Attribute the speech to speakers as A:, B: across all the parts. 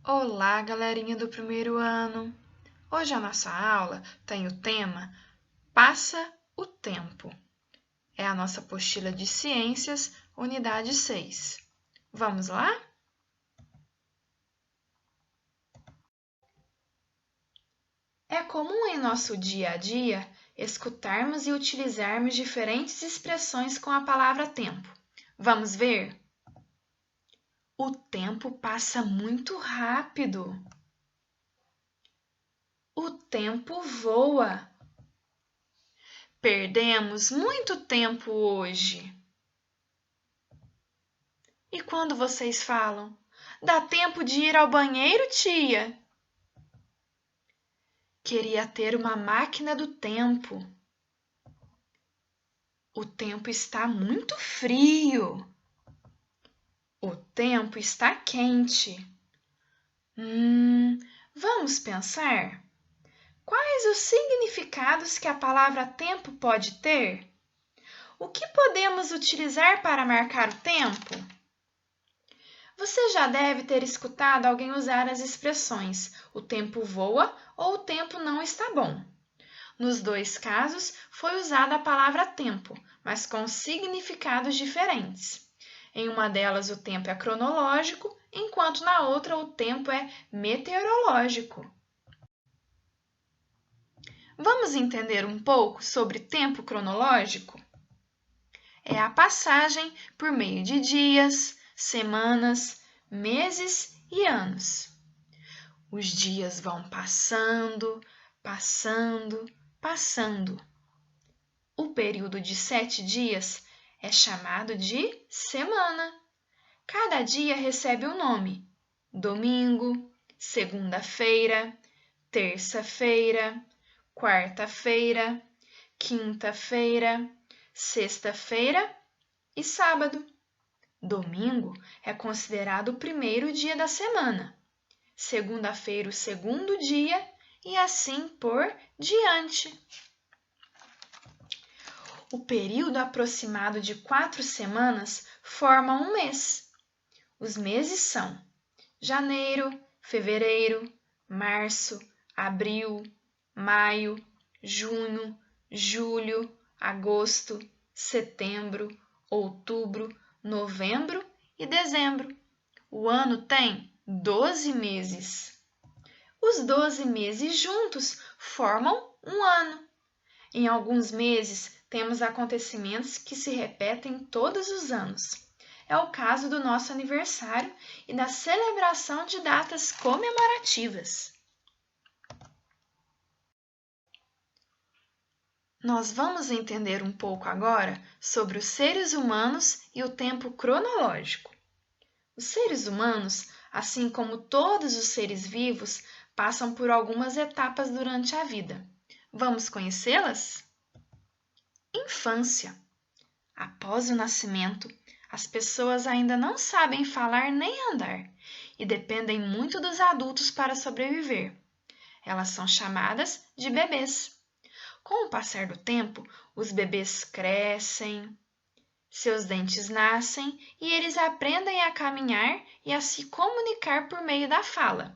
A: Olá, galerinha do primeiro ano! Hoje a nossa aula tem o tema Passa o Tempo. É a nossa apostila de Ciências, unidade 6. Vamos lá? É comum em nosso dia a dia escutarmos e utilizarmos diferentes expressões com a palavra tempo. Vamos ver? O tempo passa muito rápido. O tempo voa. Perdemos muito tempo hoje. E quando vocês falam, dá tempo de ir ao banheiro, tia? Queria ter uma máquina do tempo. O tempo está muito frio. O tempo está quente. Vamos pensar? Quais os significados que a palavra tempo pode ter? O que podemos utilizar para marcar o tempo? Você já deve ter escutado alguém usar as expressões o tempo voa ou o tempo não está bom. Nos dois casos, foi usada a palavra tempo, mas com significados diferentes. Em uma delas, o tempo é cronológico, enquanto na outra, o tempo é meteorológico. Vamos entender um pouco sobre tempo cronológico? É a passagem por meio de dias, semanas, meses e anos. Os dias vão passando, passando, passando. O período de 7 dias é chamado de semana. Cada dia recebe um nome: domingo, segunda-feira, terça-feira, quarta-feira, quinta-feira, sexta-feira e sábado. Domingo é considerado o primeiro dia da semana, segunda-feira o segundo dia e assim por diante. O período aproximado de 4 semanas forma um mês. Os meses são janeiro, fevereiro, março, abril, maio, junho, julho, agosto, setembro, outubro, novembro e dezembro. O ano tem 12 meses. Os 12 meses juntos formam um ano. Em alguns meses, temos acontecimentos que se repetem todos os anos. É o caso do nosso aniversário e da celebração de datas comemorativas. Nós vamos entender um pouco agora sobre os seres humanos e o tempo cronológico. Os seres humanos, assim como todos os seres vivos, passam por algumas etapas durante a vida. Vamos conhecê-las? Infância. Após o nascimento, as pessoas ainda não sabem falar nem andar e dependem muito dos adultos para sobreviver. Elas são chamadas de bebês. Com o passar do tempo, os bebês crescem, seus dentes nascem e eles aprendem a caminhar e a se comunicar por meio da fala.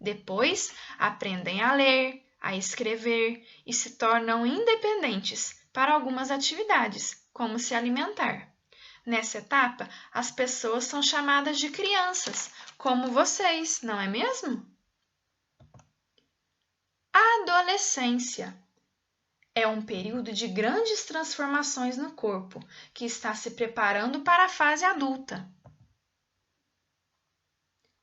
A: Depois, aprendem a ler, a escrever e se tornam independentes para algumas atividades, como se alimentar. Nessa etapa, as pessoas são chamadas de crianças, como vocês, não é mesmo? A adolescência é um período de grandes transformações no corpo, que está se preparando para a fase adulta.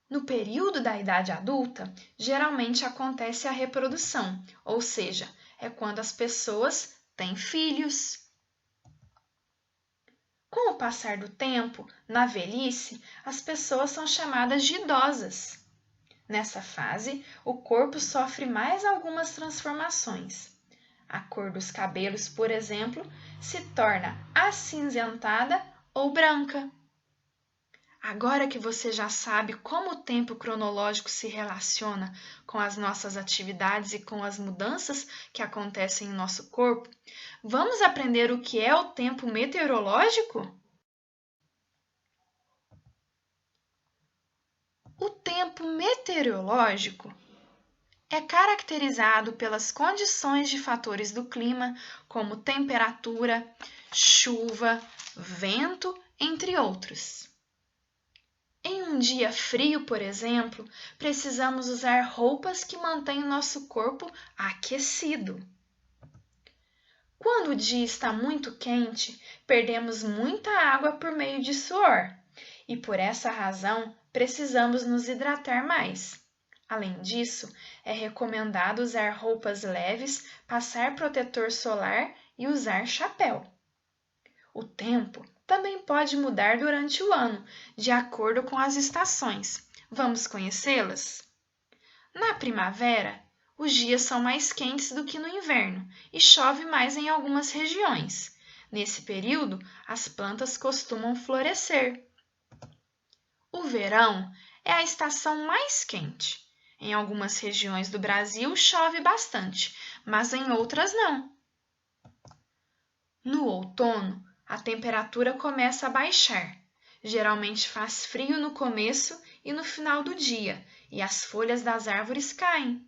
A: No período da idade adulta, geralmente acontece a reprodução, ou seja, é quando as pessoas têm filhos. Com o passar do tempo, na velhice, as pessoas são chamadas de idosas. Nessa fase, o corpo sofre mais algumas transformações. A cor dos cabelos, por exemplo, se torna acinzentada ou branca. Agora que você já sabe como o tempo cronológico se relaciona com as nossas atividades e com as mudanças que acontecem em nosso corpo, vamos aprender o que é o tempo meteorológico? O tempo tempo meteorológico é caracterizado pelas condições de fatores do clima, como temperatura, chuva, vento, entre outros. Em um dia frio, por exemplo, precisamos usar roupas que mantêm o nosso corpo aquecido. Quando o dia está muito quente, perdemos muita água por meio de suor, e por essa razão precisamos nos hidratar mais. Além disso, é recomendado usar roupas leves, passar protetor solar e usar chapéu. O tempo também pode mudar durante o ano, de acordo com as estações. Vamos conhecê-las? Na primavera, os dias são mais quentes do que no inverno e chove mais em algumas regiões. Nesse período, as plantas costumam florescer. O verão é a estação mais quente. Em algumas regiões do Brasil chove bastante, mas em outras não. No outono, a temperatura começa a baixar. Geralmente faz frio no começo e no final do dia, e as folhas das árvores caem.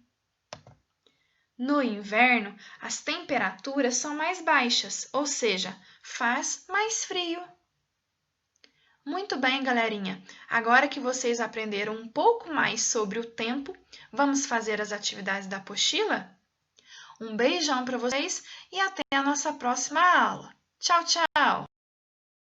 A: No inverno, as temperaturas são mais baixas, ou seja, faz mais frio. Muito bem, galerinha! Agora que vocês aprenderam um pouco mais sobre o tempo, vamos fazer as atividades da apostila? Um beijão para vocês e até a nossa próxima aula. Tchau, tchau!